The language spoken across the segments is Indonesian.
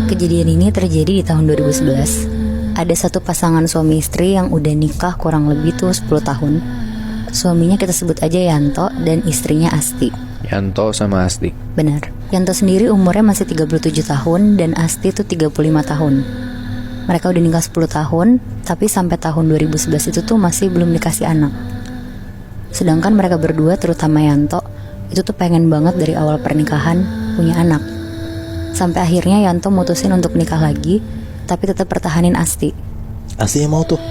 Kejadian ini terjadi di tahun 2011. Ada satu pasangan suami istri yang udah nikah kurang lebih tuh 10 tahun. Suaminya kita sebut aja Yanto dan istrinya Asti. Yanto sama Asti. Benar. Yanto sendiri umurnya masih 37 tahun dan Asti tuh 35 tahun. Mereka udah nikah 10 tahun, tapi sampai tahun 2011 itu tuh masih belum dikasih anak. Sedangkan mereka berdua, terutama Yanto, itu tuh pengen banget dari awal pernikahan punya anak. Sampai akhirnya Yanto mutusin untuk nikah lagi, tapi tetap pertahanin Asti. Asti yang mau tuh?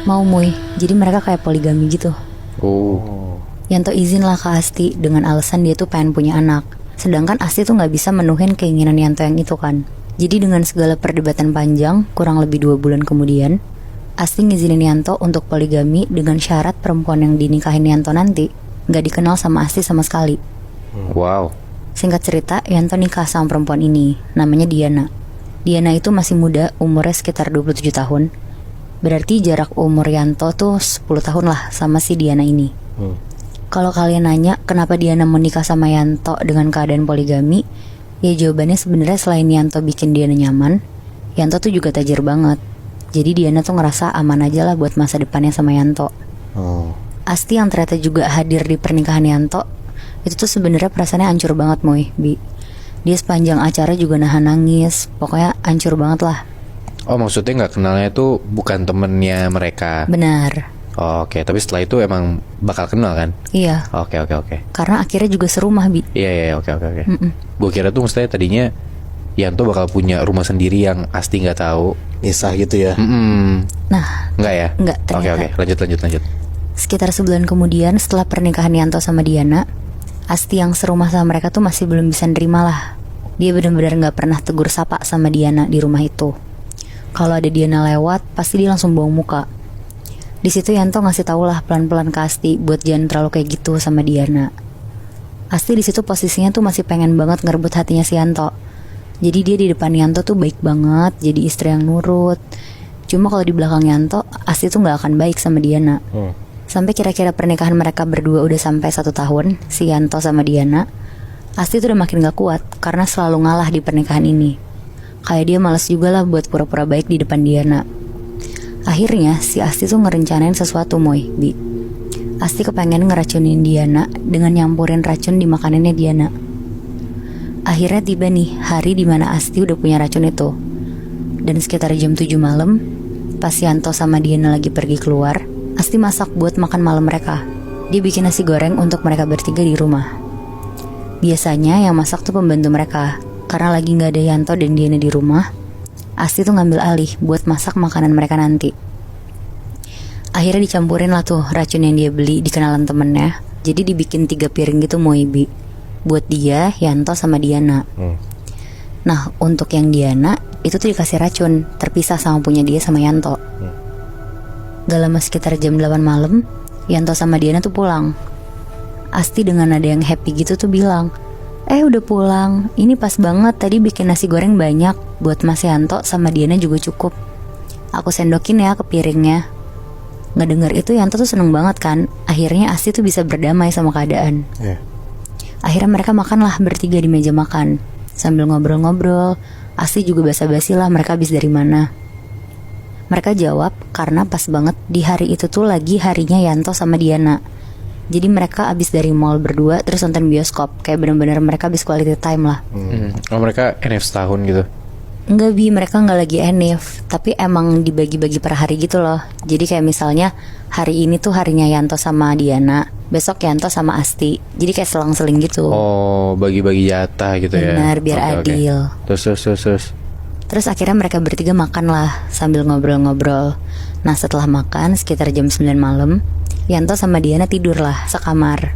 Mau Muy, jadi mereka kayak poligami gitu. Oh. Yanto izin lah ke Asti dengan alasan dia tuh pengen punya anak. Sedangkan Asti tuh gak bisa menuhin keinginan Yanto yang itu kan. Jadi dengan segala perdebatan panjang, kurang lebih 2 bulan kemudian, Asti ngizinin Yanto untuk poligami dengan syarat perempuan yang dinikahin Yanto nanti gak dikenal sama Asti sama sekali. Wow. Singkat cerita, Yanto nikah sama perempuan ini, namanya Diana. Diana itu masih muda, umurnya sekitar 27 tahun. Berarti jarak umur Yanto tuh 10 tahun lah sama si Diana ini. Kalau kalian nanya kenapa Diana mau nikah sama Yanto dengan keadaan poligami, ya jawabannya sebenarnya selain Yanto bikin Diana nyaman, Yanto tuh juga tajir banget. Jadi Diana tuh ngerasa aman aja lah buat masa depannya sama Yanto. Asti yang ternyata juga hadir di pernikahan Yanto, itu tuh sebenarnya perasaannya hancur banget Moy, Bi. Dia sepanjang acara juga nahan nangis. Pokoknya hancur banget lah. Oh, maksudnya gak kenalnya itu bukan temennya mereka? Benar. Oh, oke. Tapi setelah itu emang bakal kenal kan? Iya. Oke. Karena akhirnya juga serumah, Bi. Iya, oke. Gue kira tuh mestinya tadinya Yanto bakal punya rumah sendiri yang Asti gak tahu. Misah gitu ya? Nah, enggak ya? Enggak, ternyata. Oke. Lanjut. Sekitar sebulan kemudian setelah pernikahan Yanto sama Diana, Asti yang serumah sama mereka tuh masih belum bisa nerima lah. Dia benar-benar gak pernah tegur sapa sama Diana di rumah itu. Kalau ada Diana lewat, pasti dia langsung buang muka. Di situ Yanto ngasih tau lah pelan-pelan ke Asti buat jangan terlalu kayak gitu sama Diana. Asti di situ posisinya tuh masih pengen banget ngerebut hatinya si Yanto. Jadi dia di depan Yanto tuh baik banget, jadi istri yang nurut. Cuma kalau di belakang Yanto, Asti tuh gak akan baik sama Diana. Sampai kira-kira pernikahan mereka berdua udah sampai 1 tahun, si Yanto sama Diana, Asti tuh udah makin gak kuat karena selalu ngalah di pernikahan ini. Kayak dia malas juga lah buat pura-pura baik di depan Diana. Akhirnya si Asti tuh ngerencanain sesuatu Moy, Bi. Asti kepengen ngeracunin Diana dengan nyampurin racun di makanannya Diana. Akhirnya tiba nih hari dimana Asti udah punya racun itu. Dan sekitar jam 7 malam, pas Yanto sama Diana lagi pergi keluar, Asti masak buat makan malam mereka. Dia bikin nasi goreng untuk mereka bertiga di rumah. Biasanya yang masak tuh pembantu mereka. Karena lagi gak ada Yanto dan Diana di rumah, Asti tuh ngambil alih buat masak makanan mereka nanti. Akhirnya dicampurin lah tuh racun yang dia beli di kenalan temennya. Jadi dibikin 3 piring gitu Moibi, buat dia, Yanto sama Diana. Nah untuk yang Diana, itu tuh dikasih racun, terpisah sama punya dia sama Yanto. Gak lama sekitar jam 8 malam, Yanto sama Diana tuh pulang. Asti dengan nada yang happy gitu tuh bilang, udah pulang, ini pas banget, tadi bikin nasi goreng banyak, buat Mas Yanto sama Diana juga cukup. Aku sendokin ya ke piringnya. Ngedenger itu Yanto tuh seneng banget kan. Akhirnya Asti tuh bisa berdamai sama keadaan. Akhirnya mereka makan lah bertiga di meja makan. Sambil ngobrol-ngobrol, Asti juga basa-basi lah mereka habis dari mana. Mereka jawab karena pas banget di hari itu tuh lagi harinya Yanto sama Diana. Jadi mereka abis dari mall berdua terus nonton bioskop. Kayak bener-bener mereka abis quality time lah. Oh mereka NF setahun gitu? Enggak Bi, mereka gak lagi NF. Tapi emang dibagi-bagi per hari gitu loh. Jadi kayak misalnya hari ini tuh harinya Yanto sama Diana, besok Yanto sama Asti. Jadi kayak selang-seling gitu. Oh bagi-bagi jatah gitu ya. Benar, biar adil. Terus Terus akhirnya mereka bertiga makan lah sambil ngobrol-ngobrol. Nah setelah makan sekitar jam 9 malam, Yanto sama Diana tidur lah sekamar.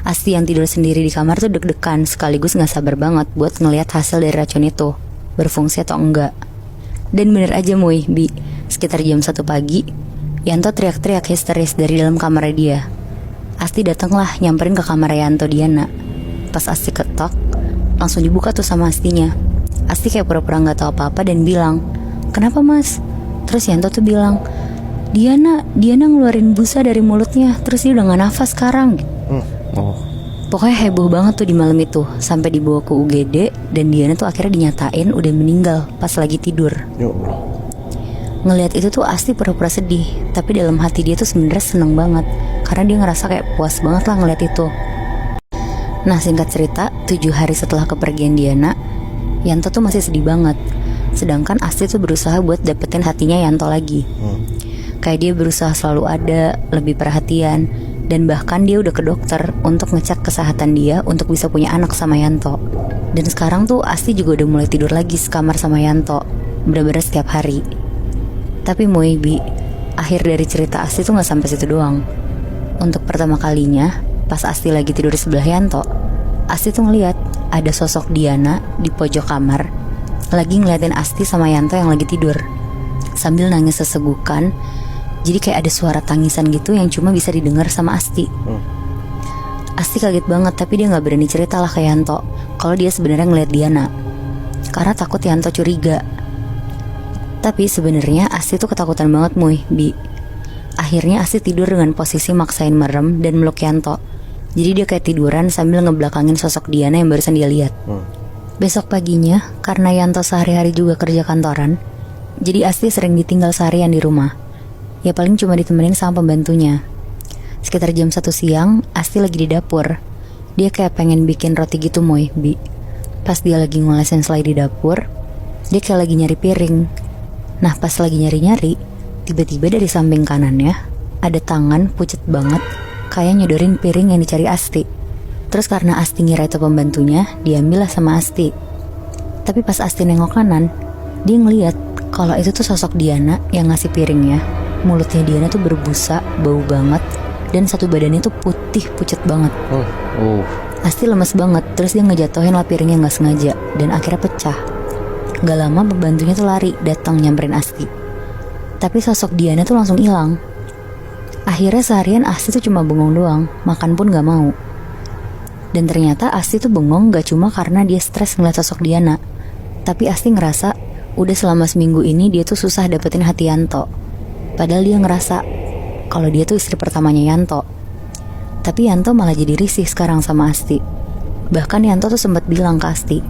Asti yang tidur sendiri di kamar tuh deg-degan sekaligus gak sabar banget buat ngelihat hasil dari racun itu, berfungsi atau enggak. Dan bener aja Moy, Bi, sekitar jam 1 pagi, Yanto teriak-teriak histeris dari dalam kamar dia. Asti datanglah nyamperin ke kamar Yanto Diana. Pas Asti ketok, langsung dibuka tuh sama Astinya. Asti kayak pura-pura gak tahu apa-apa dan bilang, "Kenapa mas?" Terus Yanto tuh bilang, Diana ngeluarin busa dari mulutnya, terus dia udah gak nafas sekarang. Pokoknya heboh banget tuh di malam itu, sampai dibawa ke UGD dan Diana tuh akhirnya dinyatain udah meninggal pas lagi tidur. Ya Allah. Ngelihat itu tuh Asti pura-pura sedih, tapi dalam hati dia tuh sebenarnya seneng banget karena dia ngerasa kayak puas banget lah ngeliat itu. Nah singkat cerita, 7 hari setelah kepergian Diana, Yanto tuh masih sedih banget. Sedangkan Asti tuh berusaha buat dapetin hatinya Yanto lagi. Kayak dia berusaha selalu ada, lebih perhatian, dan bahkan dia udah ke dokter untuk ngecek kesehatan dia untuk bisa punya anak sama Yanto. Dan sekarang tuh Asti juga udah mulai tidur lagi sekamar sama Yanto, bener-bener setiap hari. Tapi Moebi, akhir dari cerita Asti tuh gak sampai situ doang. Untuk pertama kalinya, pas Asti lagi tidur di sebelah Yanto, Asti tuh ngeliat ada sosok Diana di pojok kamar lagi ngeliatin Asti sama Yanto yang lagi tidur sambil nangis sesegukan. Jadi kayak ada suara tangisan gitu yang cuma bisa didengar sama Asti. Asti kaget banget, tapi dia gak berani cerita lah ke Yanto kalau dia sebenarnya ngeliat Diana, karena takut Yanto curiga. Tapi sebenarnya Asti tuh ketakutan banget Bi. Akhirnya Asti tidur dengan posisi maksain merem dan meluk Yanto. Jadi dia kayak tiduran sambil ngebelakangin sosok Diana yang barusan dia lihat. Besok paginya, karena Yanto sehari-hari juga kerja kantoran, jadi Asti sering ditinggal seharian di rumah. Ya paling cuma ditemenin sama pembantunya. Sekitar jam 1 siang, Asti lagi di dapur. Dia kayak pengen bikin roti gitu Bi. Pas dia lagi ngolesin selai di dapur, dia kayak lagi nyari piring. Nah pas lagi nyari-nyari, tiba-tiba dari samping kanannya ada tangan pucet banget kayak nyodorin piring yang dicari Asti. Terus karena Asti ngira itu pembantunya, diambil lah sama Asti. Tapi pas Asti nengok kanan, dia ngeliat kalau itu tuh sosok Diana yang ngasih piringnya. Mulutnya Diana tuh berbusa, bau banget, dan satu badannya tuh putih pucet banget. Asti lemes banget, terus dia ngejatohin lah piringnya gak sengaja, dan akhirnya pecah. Gak lama pembantunya tuh lari datang nyamperin Asti. Tapi sosok Diana tuh langsung hilang. Akhirnya seharian Asti tuh cuma bengong doang, makan pun gak mau. Dan ternyata Asti tuh bengong gak cuma karena dia stres ngeliat sosok Diana, tapi Asti ngerasa udah selama seminggu ini dia tuh susah dapetin hati Yanto. Padahal dia ngerasa kalau dia tuh istri pertamanya Yanto. Tapi Yanto malah jadi risih sekarang sama Asti. Bahkan Yanto tuh sempat bilang ke Asti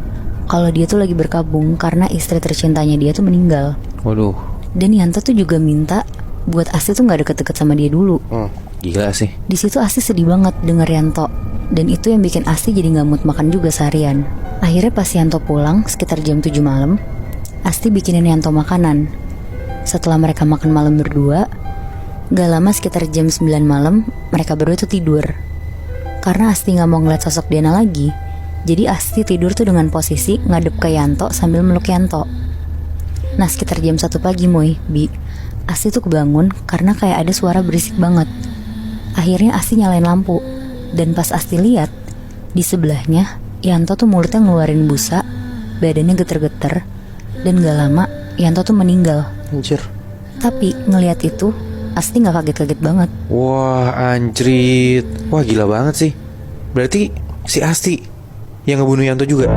kalau dia tuh lagi berkabung karena istri tercintanya dia tuh meninggal. Waduh. Dan Yanto tuh juga minta buat Asti tuh gak deket-deket sama dia dulu. Gila sih. Di situ Asti sedih banget denger Yanto, dan itu yang bikin Asti jadi gak mood makan juga seharian. Akhirnya pas Yanto pulang sekitar jam 7 malam, Asti bikinin Yanto makanan. Setelah mereka makan malam berdua, gak lama sekitar jam 9 malam, mereka berdua tuh tidur. Karena Asti gak mau ngeliat sosok Diana lagi, jadi Asti tidur tuh dengan posisi ngadep ke Yanto sambil meluk Yanto. Nah sekitar jam 1 pagi Bi, Asti tuh kebangun karena kayak ada suara berisik banget. Akhirnya Asti nyalain lampu, dan pas Asti lihat, di sebelahnya Yanto tuh mulutnya ngeluarin busa, badannya geter-geter, dan gak lama Yanto tuh meninggal. Anjir. Tapi ngelihat itu Asti gak kaget-kaget banget. Wah anjrit. Wah gila banget sih. Berarti si Asti yang ngebunuh Yanto juga.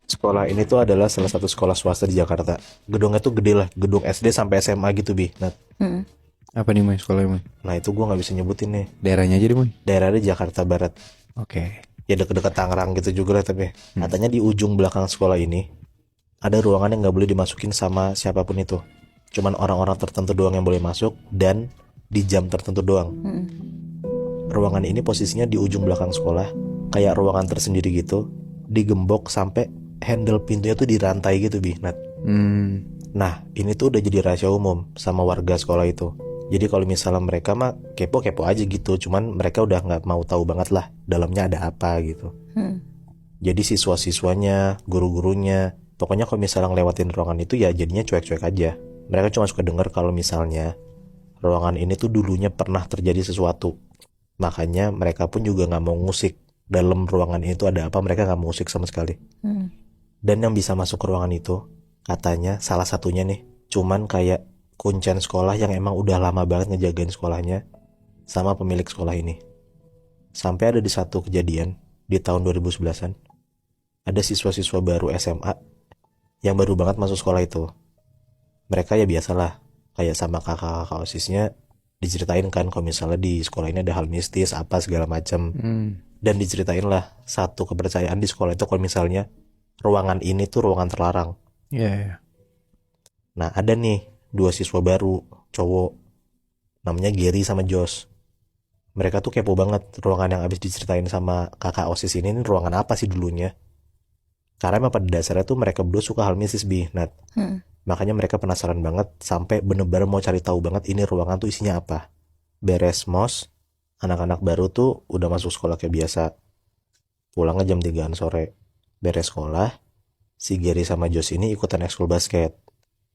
Sekolah ini tuh adalah salah satu sekolah swasta di Jakarta. Gedungnya tuh gede lah, gedung SD sampai SMA gitu Bi. Apa nih Moy sekolahnya Moy? Nah itu gue gak bisa nyebutin nih. Daerahnya aja deh Moy. Daerahnya Jakarta Barat. Oke. Ya deket-deket Tangerang gitu juga lah tapi. Katanya di ujung belakang sekolah ini ada ruangan yang gak boleh dimasukin sama siapapun itu. Cuman orang-orang tertentu doang yang boleh masuk, dan di jam tertentu doang. Ruangan ini posisinya di ujung belakang sekolah, kayak ruangan tersendiri gitu, digembok sampai handle pintunya tuh dirantai gitu Bi. Nah ini tuh udah jadi rahasia umum sama warga sekolah itu. Jadi kalau misalnya mereka mah kepo-kepo aja gitu, cuman mereka udah gak mau tahu banget lah dalamnya ada apa gitu. Jadi siswa-siswanya, guru-gurunya, pokoknya kalau misalnya ngelewatin ruangan itu ya jadinya cuek-cuek aja. Mereka cuma suka dengar kalau misalnya ruangan ini tuh dulunya pernah terjadi sesuatu. Makanya mereka pun juga gak mau ngusik dalam ruangan itu ada apa, mereka gak mau ngusik sama sekali. Dan yang bisa masuk ke ruangan itu, katanya salah satunya nih, cuman kayak kuncen sekolah yang emang udah lama banget ngejagain sekolahnya sama pemilik sekolah ini. Sampai ada di satu kejadian di tahun 2011-an, ada siswa-siswa baru SMA yang baru banget masuk sekolah itu. Mereka ya biasalah, kayak sama kakak-kakak OSISnya diceritain kan kalau misalnya di sekolah ini ada hal mistis apa segala macam. Dan diceritain lah satu kepercayaan di sekolah itu kalau misalnya ruangan ini tuh ruangan terlarang. Iya. Nah ada nih 2 siswa baru cowok, namanya Gary sama Josh. Mereka tuh kepo banget ruangan yang abis diceritain sama kakak OSIS ini ruangan apa sih dulunya. Karena emang pada dasarnya tuh mereka berdua suka hal mistis Nat. Makanya mereka penasaran banget sampai bener-bener mau cari tahu banget ini ruangan tuh isinya apa. Beres mos, anak-anak baru tuh udah masuk sekolah kayak biasa. Pulangnya jam 3-an sore. Beres sekolah, si Gary sama Josh ini ikutan ekskul basket.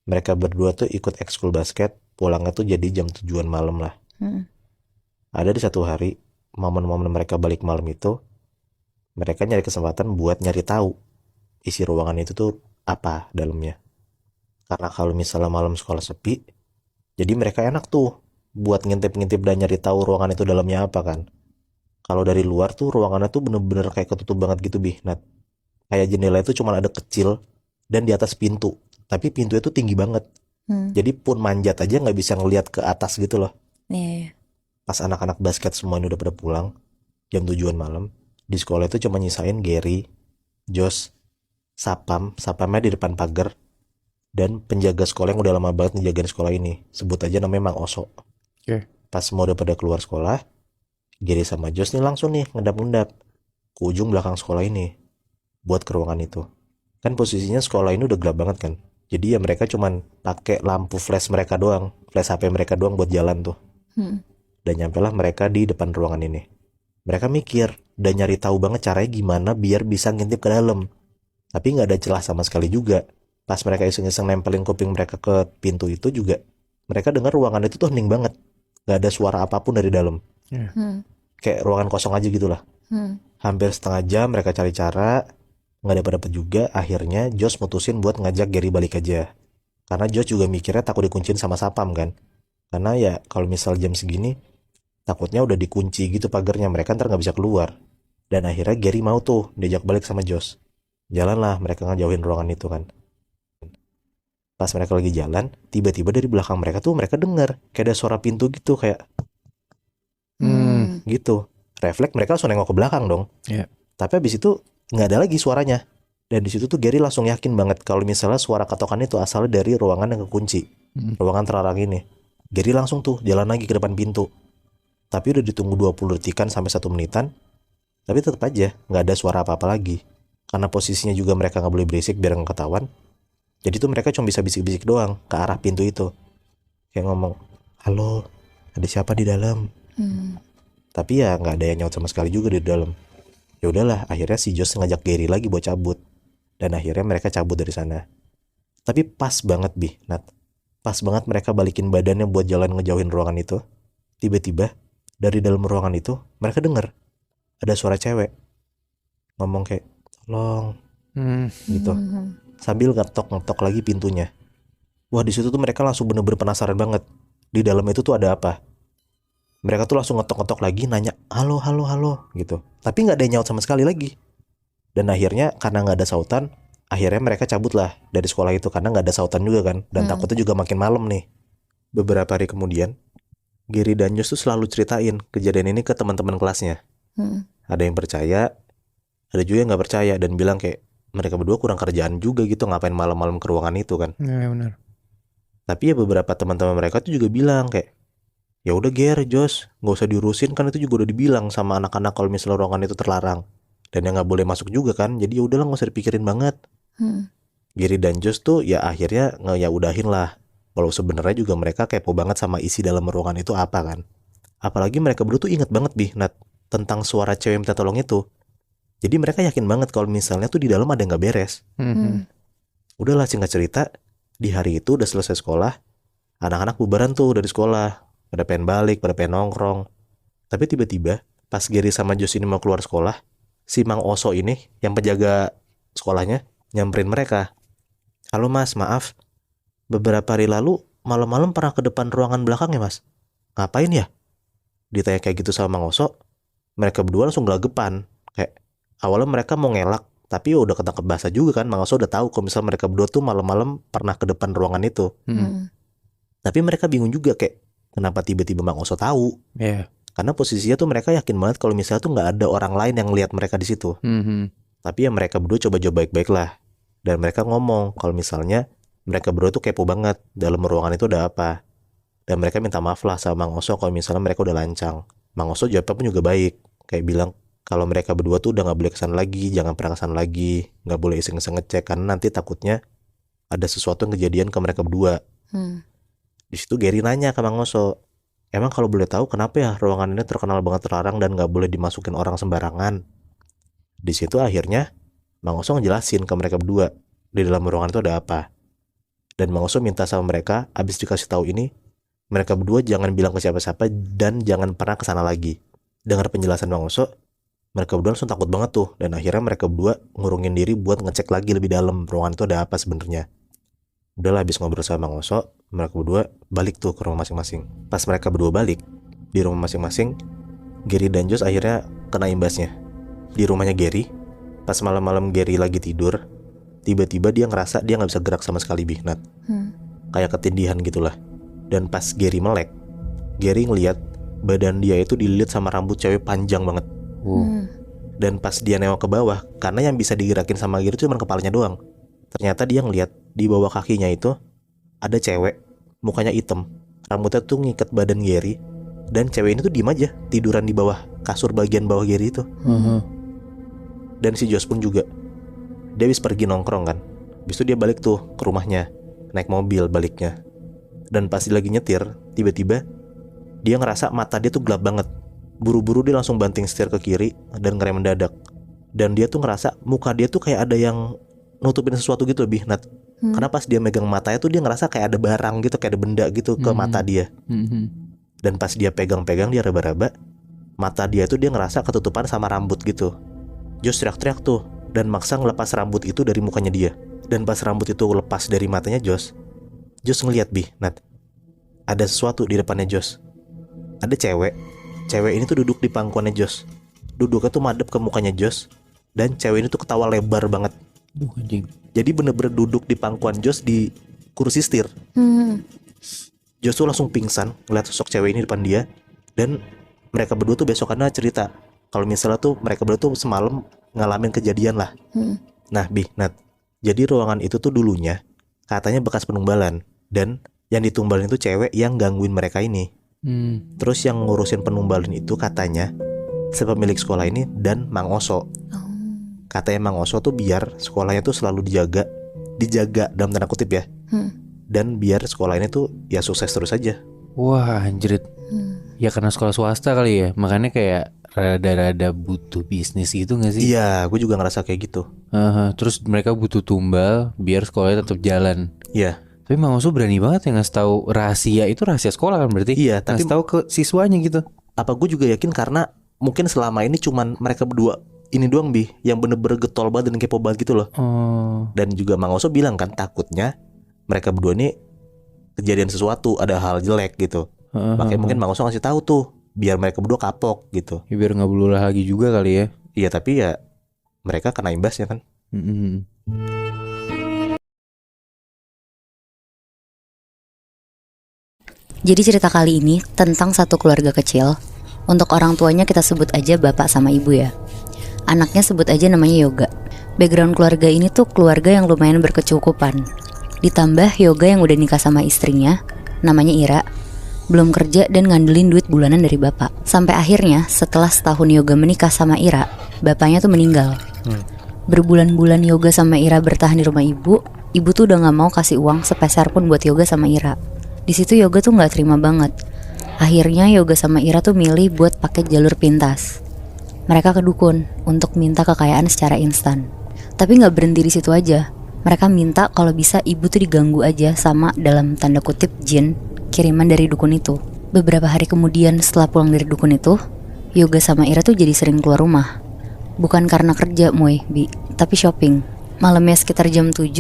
Mereka berdua tuh ikut ekskul basket, pulangnya tuh jadi jam 7-an malam lah. Ada di satu hari, momen-momen mereka balik malam itu, mereka nyari kesempatan buat nyari tahu isi ruangan itu tuh apa dalamnya. Karena kalau misalnya malam sekolah sepi, jadi mereka enak tuh buat ngintip-ngintip dan nyari tahu ruangan itu dalamnya apa kan. Kalau dari luar tuh ruangannya tuh bener-bener kayak ketutup banget gitu Nat. Kayak jendela itu cuma ada kecil dan di atas pintu. Tapi pintu itu tinggi banget. Jadi pun manjat aja nggak bisa ngelihat ke atas gitu loh. Iya. Pas anak-anak basket semua ini udah pada pulang, jam 7-an malam, di sekolah itu cuma nyisain Gary, Josh, Sapamnya di depan pagar, dan penjaga sekolah yang udah lama banget ngejagain sekolah ini. Sebut aja namanya Mang Oso. Oke. Pas semua udah pada keluar sekolah, Gary sama Josh nih langsung nih ngendap-ngendap ke ujung belakang sekolah ini buat ke ruangan itu. Kan posisinya sekolah ini udah gelap banget kan. Jadi ya mereka cuman pakai lampu flash mereka doang, flash HP mereka doang buat jalan tuh. Dan nyampelah mereka di depan ruangan ini. Mereka mikir dan nyari tahu banget caranya gimana biar bisa ngintip ke dalam. Tapi nggak ada celah sama sekali juga. Pas mereka iseng-iseng nempelin kuping mereka ke pintu itu juga, mereka dengar ruangan itu tuh hening banget. Nggak ada suara apapun dari dalam. Kayak ruangan kosong aja gitulah. Hampir setengah jam mereka cari cara, nggak dapat juga. Akhirnya Josh mutusin buat ngajak Gary balik aja. Karena Josh juga mikirnya takut dikuncin sama Sapam kan. Karena ya kalau misal jam segini, takutnya udah dikunci gitu pagarnya, mereka ntar nggak bisa keluar. Dan akhirnya Gary mau tuh diajak balik sama Josh. Jalanlah mereka ngejauhin ruangan itu kan. Pas mereka lagi jalan, tiba-tiba dari belakang mereka tuh mereka dengar kayak ada suara pintu gitu kayak gitu. Refleks mereka langsung nengok ke belakang dong. Iya. Tapi abis itu nggak ada lagi suaranya. Dan di situ tuh Gary langsung yakin banget kalau misalnya suara katokan itu asalnya dari ruangan yang kekunci, ruangan terlarang ini. Gary langsung tuh jalan lagi ke depan pintu. Tapi udah ditunggu 20 detikan sampai 1 menitan. Tapi tetap aja nggak ada suara apa-apa lagi. Karena posisinya juga mereka nggak boleh berisik biar nggak ketahuan. Jadi tuh mereka cuma bisa bisik-bisik doang ke arah pintu itu. Kayak ngomong, halo, ada siapa di dalam? Tapi ya nggak ada yang nyaut sama sekali juga di dalam. Ya udahlah, akhirnya si Josh ngajak Gary lagi buat cabut. Dan akhirnya mereka cabut dari sana. Tapi pas banget Nat. Pas banget mereka balikin badannya buat jalan ngejauhin ruangan itu. Tiba-tiba dari dalam ruangan itu mereka dengar ada suara cewek ngomong kayak tolong gitu. Sambil ngetok-ngetok lagi pintunya. Wah di situ tuh mereka langsung bener-bener penasaran banget. Di dalam itu tuh ada apa. Mereka tuh langsung ngetok-ngetok lagi nanya halo gitu. Tapi nggak ada yang nyaut sama sekali lagi. Dan akhirnya karena nggak ada sautan, akhirnya mereka cabut lah dari sekolah itu karena nggak ada sautan juga kan. Dan takutnya juga makin malam nih. Beberapa hari kemudian, Gary dan Josh tuh selalu ceritain kejadian ini ke teman-teman kelasnya. Ada yang percaya, ada juga yang nggak percaya dan bilang kayak mereka berdua kurang kerjaan juga gitu ngapain malam-malam ke ruangan itu kan. Iya benar. Tapi ya beberapa teman-teman mereka tuh juga bilang kayak ya udah Josh, nggak usah diurusin kan itu juga udah dibilang sama anak-anak kalau misalnya ruangan itu terlarang dan yang nggak boleh masuk juga kan. Jadi ya udahlah nggak usah dipikirin banget. Gary dan Josh tuh ya akhirnya ya udahin lah. Walau sebenarnya juga mereka kepo banget sama isi dalam ruangan itu apa kan. Apalagi mereka berdua tuh inget banget Nat tentang suara cewek minta tolong itu. Jadi mereka yakin banget kalau misalnya tuh di dalam ada yang nggak beres. Udahlah singkat cerita, di hari itu udah selesai sekolah, anak-anak bubaran tuh dari sekolah, pada pengen balik, pada pengen nongkrong. Tapi tiba-tiba pas Gary sama Josh ini mau keluar sekolah, si Mang Oso ini yang penjaga sekolahnya nyamperin mereka. Halo mas, maaf, beberapa hari lalu malam-malam pernah ke depan ruangan belakang ya mas? Ngapain ya? Ditanya kayak gitu sama Mang Oso, mereka berdua langsung gelagepan. Kayak awalnya mereka mau ngelak, tapi udah ketangkep bahasa juga kan. Mang Oso udah tahu kalau misalnya mereka berdua tuh malam-malam pernah ke depan ruangan itu. Tapi mereka bingung juga kayak kenapa tiba-tiba Mang Oso tahu. Karena posisinya tuh mereka yakin banget kalau misalnya tuh nggak ada orang lain yang lihat mereka di situ. Tapi ya mereka berdua coba jawab baik-baik lah. Dan mereka ngomong kalau misalnya mereka berdua tuh kepo banget dalam ruangan itu ada apa. Dan mereka minta maaf lah sama Mang Oso kalau misalnya mereka udah lancang. Mang Oso jawabnya pun juga baik. Kayak bilang kalau mereka berdua tuh udah nggak boleh kesana lagi, jangan pernah kesana lagi, nggak boleh iseng-iseng ngecek karena nanti takutnya ada sesuatu yang kejadian ke mereka berdua. Di situ Gary nanya ke Mang Oso, emang kalau boleh tahu kenapa ya ruangan ini terkenal banget terlarang dan nggak boleh dimasukin orang sembarangan? Di situ akhirnya Mang Oso ngejelasin ke mereka berdua di dalam ruangan itu ada apa. Dan Mang Oso minta sama mereka, abis dikasih tahu ini, mereka berdua jangan bilang ke siapa-siapa dan jangan pernah kesana lagi. Dengar penjelasan Mang Oso, mereka berdua langsung takut banget tuh. Dan akhirnya mereka berdua ngurungin diri buat ngecek lagi lebih dalam ruangan itu ada apa sebenarnya. Udahlah habis ngobrol sama Mang Oso, mereka berdua balik tuh ke rumah masing-masing. Pas mereka berdua balik di rumah masing-masing, Gary dan Josh akhirnya kena imbasnya. Di rumahnya Gary, pas malam-malam Gary lagi tidur, tiba-tiba dia ngerasa dia nggak bisa gerak sama sekali, Nat. Kayak ketindihan gitulah. Dan pas Gary melek, Gary ngeliat badan dia itu dililit sama rambut cewek panjang banget. Dan pas dia nengok ke bawah, karena yang bisa digerakin sama Gary itu cuma kepalanya doang. Ternyata dia ngeliat di bawah kakinya itu ada cewek, mukanya hitam, rambutnya tuh ngikat badan Gary. Dan cewek ini tuh diem aja tiduran di bawah kasur bagian bawah Gary itu. Dan si Josh pun juga, dia habis pergi nongkrong kan. Habis itu dia balik tuh ke rumahnya, naik mobil baliknya. Dan pas dia lagi nyetir, tiba-tiba dia ngerasa mata dia tuh gelap banget. Buru-buru dia langsung banting setir ke kiri dan ngerem mendadak. Dan dia tuh ngerasa muka dia tuh kayak ada yang nutupin sesuatu gitu lebih, Nat. Karena pas dia megang matanya tuh dia ngerasa kayak ada barang gitu, kayak ada benda gitu ke mata dia. Dan pas dia pegang-pegang, dia raba-raba, mata dia tuh dia ngerasa ketutupan sama rambut gitu. Josh teriak-teriak tuh dan maksa ngelepas rambut itu dari mukanya dia. Dan pas rambut itu lepas dari matanya Josh ngeliat, Nat, ada sesuatu di depannya Josh. Ada cewek ini tuh duduk di pangkuannya Josh. Duduknya tuh madep ke mukanya Josh. Dan cewek ini tuh ketawa lebar banget. Jadi bener-bener duduk di pangkuan Josh di kursi setir. Josh tuh langsung pingsan ngeliat sosok cewek ini di depan dia. Dan mereka berdua tuh besokannya cerita kalau misalnya tuh mereka berdua tuh semalam ngalamin kejadian lah. Nah, Nat, jadi ruangan itu tuh dulunya katanya bekas penumbalan. Dan yang ditumbalin itu cewek yang gangguin mereka ini. Terus yang ngurusin penumbalin itu katanya sepemilik sekolah ini dan Mang Oso. Katanya Mang Oso tuh biar sekolahnya tuh selalu dijaga dalam tanda kutip ya. Dan biar sekolah ini tuh ya sukses terus aja. Wah anjrit. Ya karena sekolah swasta kali ya, makanya kayak rada-rada butuh bisnis gitu gak sih? Iya, gue juga ngerasa kayak gitu. Terus mereka butuh tumbal biar sekolahnya tetap jalan. Iya. Tapi Mang Oso berani banget ya ngasih tahu rahasia, itu rahasia sekolah kan berarti? Iya, tapi ngasih tahu ke siswanya gitu. Apa gue juga yakin karena mungkin selama ini cuman mereka berdua ini doang yang bener-bener getol banget dan kepo banget gitu loh. Dan juga Mang Oso bilang kan takutnya mereka berdua ini kejadian sesuatu, ada hal jelek gitu. Makanya mungkin Mang Oso ngasih tahu tuh biar mereka berdua kapok gitu. Ya, biar nggak belulah lagi juga kali ya. Iya, tapi ya mereka kena imbasnya kan. Jadi cerita kali ini tentang satu keluarga kecil. Untuk orang tuanya kita sebut aja bapak sama ibu ya. Anaknya sebut aja namanya Yoga. Background keluarga ini tuh keluarga yang lumayan berkecukupan. Ditambah Yoga yang udah nikah sama istrinya, namanya Ira, belum kerja dan ngandelin duit bulanan dari bapak. Sampai akhirnya setelah setahun Yoga menikah sama Ira, bapaknya tuh meninggal. Berbulan-bulan Yoga sama Ira bertahan di rumah ibu tuh udah gak mau kasih uang sepeser pun buat Yoga sama Ira. Di situ Yoga tuh nggak terima banget. Akhirnya Yoga sama Ira tuh milih buat pakai jalur pintas. Mereka ke dukun untuk minta kekayaan secara instan. Tapi nggak berhenti di situ aja. Mereka minta kalau bisa ibu tuh diganggu aja sama dalam tanda kutip jin kiriman dari dukun itu. Beberapa hari kemudian setelah pulang dari dukun itu, Yoga sama Ira tuh jadi sering keluar rumah. Bukan karena kerja tapi shopping. Malamnya sekitar jam 7,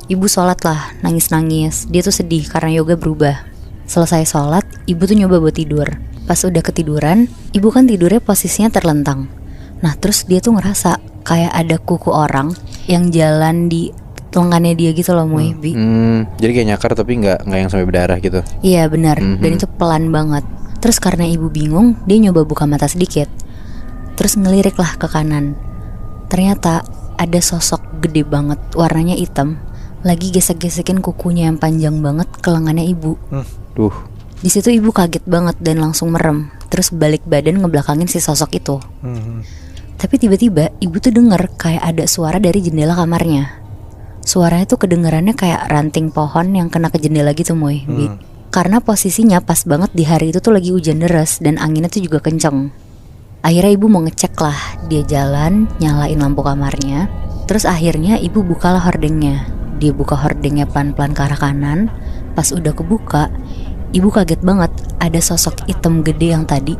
ibu sholat lah, nangis-nangis. Dia tuh sedih karena Yoga berubah. Selesai sholat, ibu tuh nyoba buat tidur. Pas udah ketiduran, ibu kan tidurnya posisinya terlentang. Nah terus dia tuh ngerasa kayak ada kuku orang yang jalan di lengannya dia gitu loh, Jadi kayak nyakar tapi nggak yang sampai berdarah gitu. Iya benar. Dan itu pelan banget. Terus karena ibu bingung, dia nyoba buka mata sedikit. Terus ngeliriklah ke kanan. Ternyata ada sosok gede banget, warnanya hitam, lagi gesek-gesekin kukunya yang panjang banget ke lengannya ibu. Duh. Di situ ibu kaget banget dan langsung merem. Terus balik badan ngebelakangin si sosok itu. Tapi tiba-tiba ibu tuh denger kayak ada suara dari jendela kamarnya. Suaranya tuh kedengarannya kayak ranting pohon yang kena ke jendela gitu, Moy. Karena posisinya pas banget di hari itu tuh lagi hujan deras dan anginnya tuh juga kenceng. Akhirnya ibu mau ngecek lah. Dia jalan, nyalain lampu kamarnya. Terus akhirnya ibu bukalah hordengnya. Dia buka hordengnya pelan-pelan ke arah kanan. Pas udah kebuka, ibu kaget banget. Ada sosok hitam gede yang tadi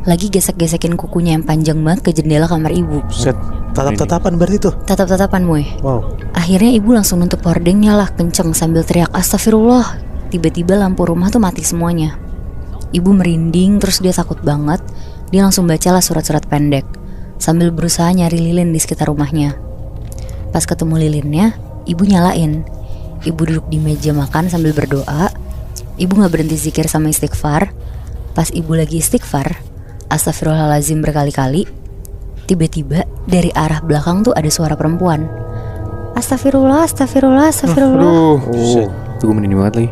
lagi gesek-gesekin kukunya yang panjang banget ke jendela kamar ibu. Set. Tatap-tatapan berarti tuh. Tatap-tatapan, Moy. Wow. Akhirnya ibu langsung nutup hordengnya lah kenceng sambil teriak astagfirullah. Tiba-tiba lampu rumah tuh mati semuanya. Ibu merinding, terus dia takut banget. Dia langsung bacalah surat-surat pendek sambil berusaha nyari lilin di sekitar rumahnya. Pas ketemu lilinnya, ibu nyalain. Ibu duduk di meja makan sambil berdoa. Ibu gak berhenti zikir sama istighfar. Pas ibu lagi istighfar, astagfirullahaladzim berkali-kali, tiba-tiba dari arah belakang tuh ada suara perempuan. Astagfirullah, astagfirullah, astagfirullah. Aduh. Tuh gue merinding banget lagi.